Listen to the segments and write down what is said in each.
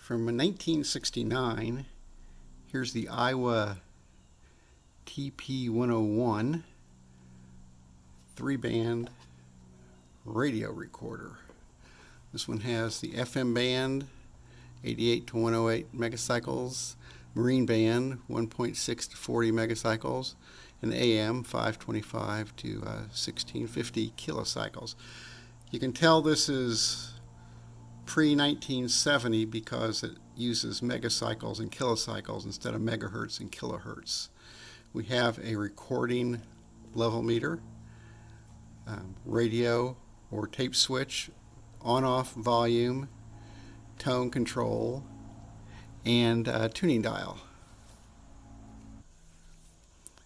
From 1969, here's the Aiwa TP-101 3-band radio recorder. This one has the FM band, 88 to 108 megacycles, marine band, 1.6 to 40 megacycles, and AM, 525 to 1650 kilocycles. You can tell this is pre-1970 because it uses megacycles and kilocycles instead of megahertz and kilohertz. We have a recording level meter, radio or tape switch, on-off volume, tone control, and tuning dial.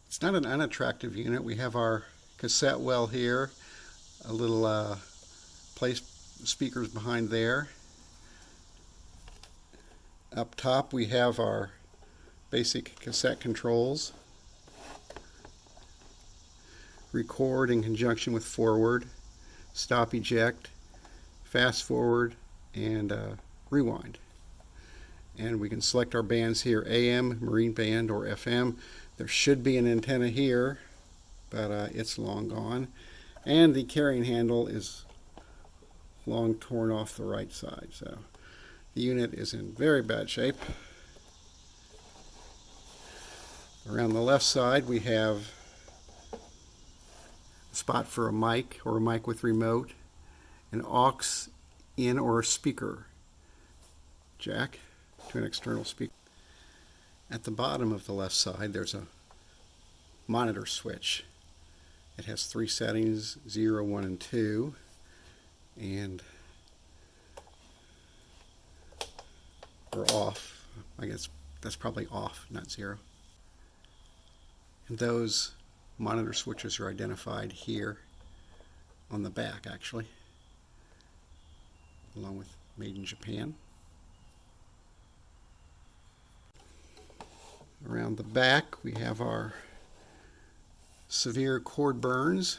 It's not an unattractive unit. We have our cassette well here, a little place speakers behind there. Up top we have our basic cassette controls. Record in conjunction with forward, stop eject, fast forward, and rewind. And we can select our bands here, AM, marine band, or FM. There should be an antenna here, but it's long gone. And the carrying handle is long torn off the right side, so the unit is in very bad shape. Around the left side we have a spot for a mic or a mic with remote, an aux in or speaker jack to an external speaker. At the bottom of the left side there's a monitor switch. It has 3 settings, 0, 1, and 2. And or off. I guess that's probably off, not 0. And those monitor switches are identified here on the back, actually, along with Made in Japan. Around the back we have our severe cord burns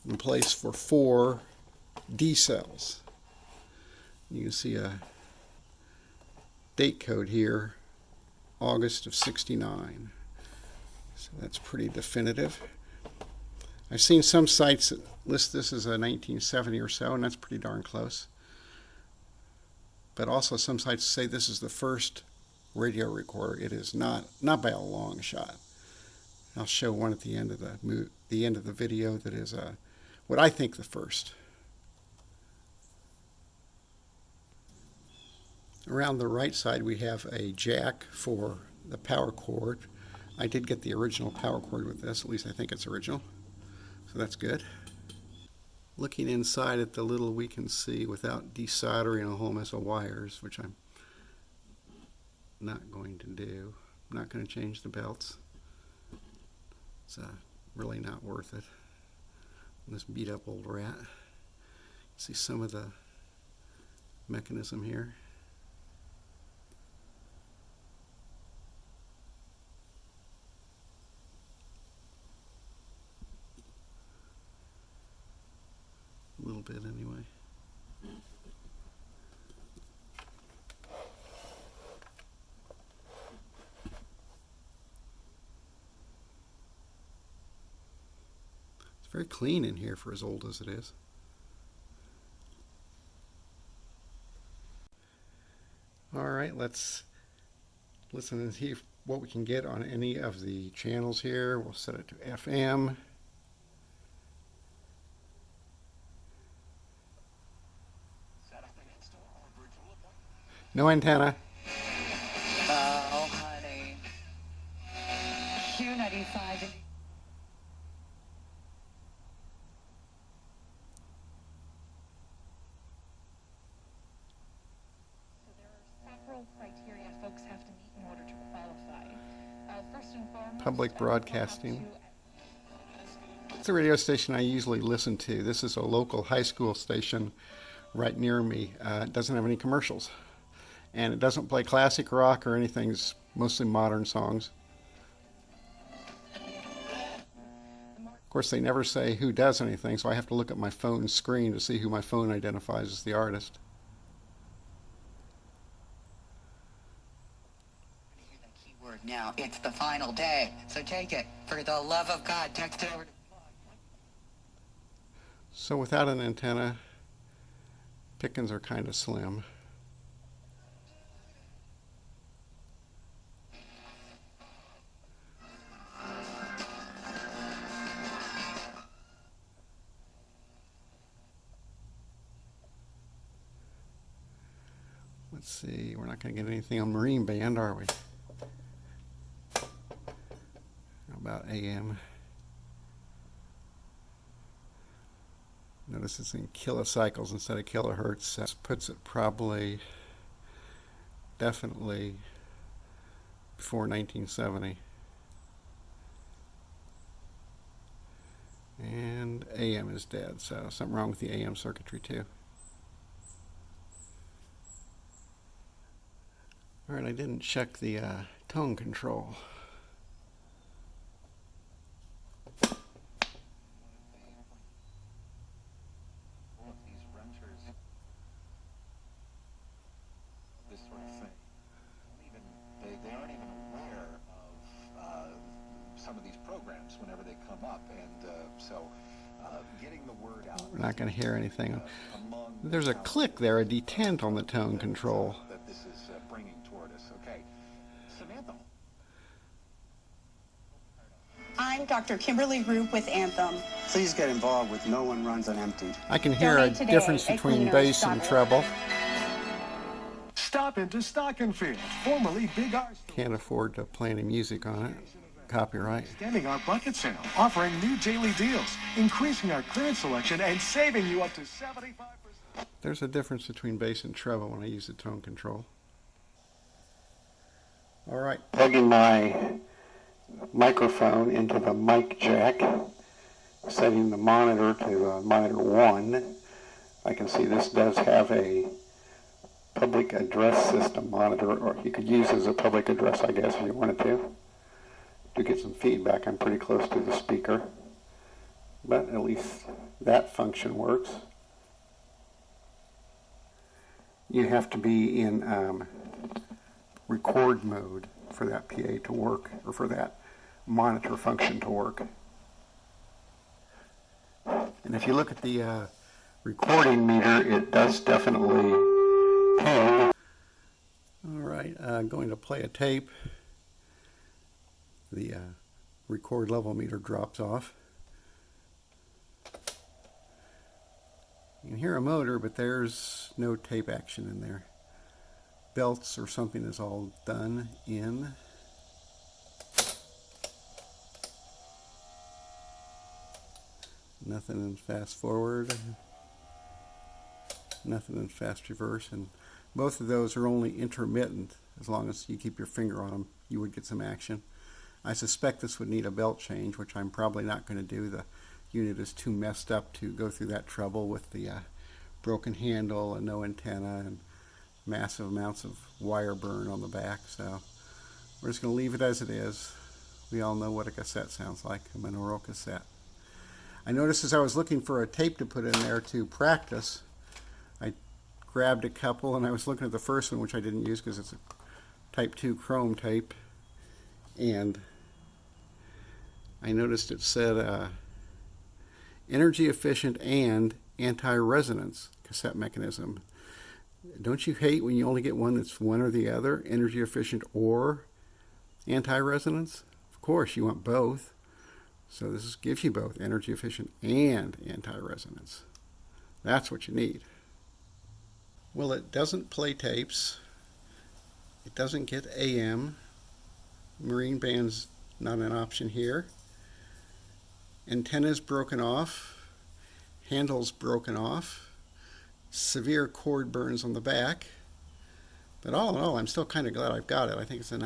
in place for 4 D cells. You can see a date code here, August of '69. So that's pretty definitive. I've seen some sites that list this as a 1970 or so, and that's pretty darn close. But also some sites say this is the first radio recorder. It is not by a long shot. I'll show one at the end of the video that is what I think the first. Around the right side we have a jack for the power cord. I did get the original power cord with this, at least I think it's original, so that's good. Looking inside at the little we can see without desoldering a whole mess of wires, which I'm not going to do. I'm not going to change the belts. It's really not worth it. This beat up old rat. See some of the mechanism here. A little bit anyway. It's very clean in here for as old as it is. Alright, let's listen and see what we can get on any of the channels here. We'll set it to FM. No antenna. Oh, honey. Q95. Criteria folks have to meet in order to qualify. First and foremost, Public broadcasting. It's a radio station I usually listen to. This is a local high school station right near me. It doesn't have any commercials. And it doesn't play classic rock or anything. It's mostly modern songs. Of course, they never say who does anything, so I have to look at my phone screen to see who my phone identifies as the artist. Hear that keyword now. It's the final day, so take it. For the love of God, text it over to... So without an antenna, pickings are kind of slim. Let's see, we're not going to get anything on marine band, are we? How about AM? Notice it's in kilocycles instead of kilohertz. That puts it probably, definitely before 1970. And AM is dead, so something wrong with the AM circuitry too. Alright, I didn't check the tone control. This sort of thing. They aren't even aware of some of these programs whenever they come up, and so getting the word out. We're not going to hear anything. There's a click there, a detent on the tone control. That this is bringing toward us. Okay, Samantha. I'm Dr. Kimberly Roop with Anthem. Please get involved with No One Runs on Empty. I can hear Donate a today difference at between cleaners. bass and treble. Stop into Stockenfield, formerly Big R's. Can't afford to play any music on it. Copyright. Extending our bucket sale, offering new daily deals, increasing our clearance selection, and saving you up to 75%. There's a difference between bass and treble when I use the tone control. All right. Plugging my microphone into the mic jack, setting the monitor to monitor 1. I can see this does have a public address system monitor, or you could use as a public address, I guess, if you wanted to get some feedback. I'm pretty close to the speaker, but at least that function works. You have to be in record mode for that PA to work, or for that monitor function to work. And if you look at the recording meter, it does definitely ping. All right, going to play a tape. The record level meter drops off. You can hear a motor, but there's no tape action in there. Belts or something is all done in. Nothing in fast forward. Nothing in fast reverse. And both of those are only intermittent. As long as you keep your finger on them, you would get some action. I suspect this would need a belt change, which I'm probably not going to do. The unit is too messed up to go through that trouble with the broken handle and no antenna and massive amounts of wire burn on the back. So we're just going to leave it as it is. We all know what a cassette sounds like, a Norelco cassette. I noticed as I was looking for a tape to put in there to practice, I grabbed a couple, and I was looking at the first one, which I didn't use because it's a Type 2 chrome tape, and I noticed it said energy efficient and anti-resonance cassette mechanism. Don't you hate when you only get one that's one or the other, energy efficient or anti-resonance? Of course, you want both. So this gives you both energy efficient and anti-resonance. That's what you need. Well, it doesn't play tapes. It doesn't get AM. Marine band's not an option here. Antenna's broken off. Handle's broken off. Severe cord burns on the back. But all in all, I'm still kind of glad I've got it. I think it's a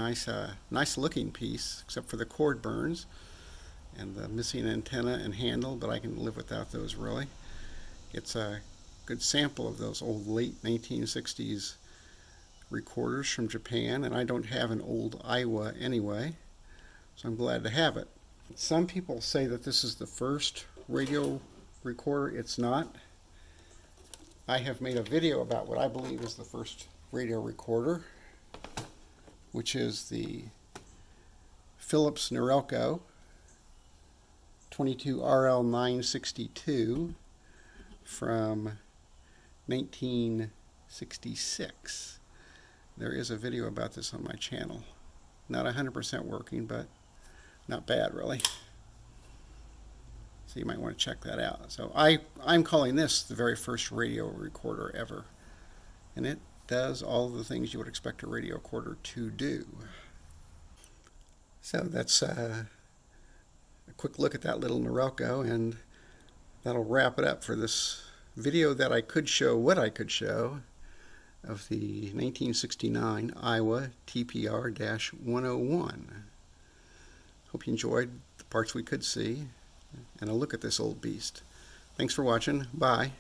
nice looking piece, except for the cord burns and the missing antenna and handle, but I can live without those really. It's a good sample of those old late 1960s recorders from Japan, and I don't have an old Aiwa anyway, so I'm glad to have it. Some people say that this is the first radio recorder. It's not. I have made a video about what I believe is the first radio recorder, which is the Philips Norelco 22RL962 from 1966. There is a video about this on my channel. Not 100% working, but not bad, really. So you might want to check that out. So I'm calling this the very first radio recorder ever. And it does all of the things you would expect a radio recorder to do. So that's a quick look at that little Norelco, and that'll wrap it up for this video that I could show what I could show of the 1969 Aiwa TPR-101. Hope you enjoyed the parts we could see and a look at this old beast. Thanks for watching. Bye.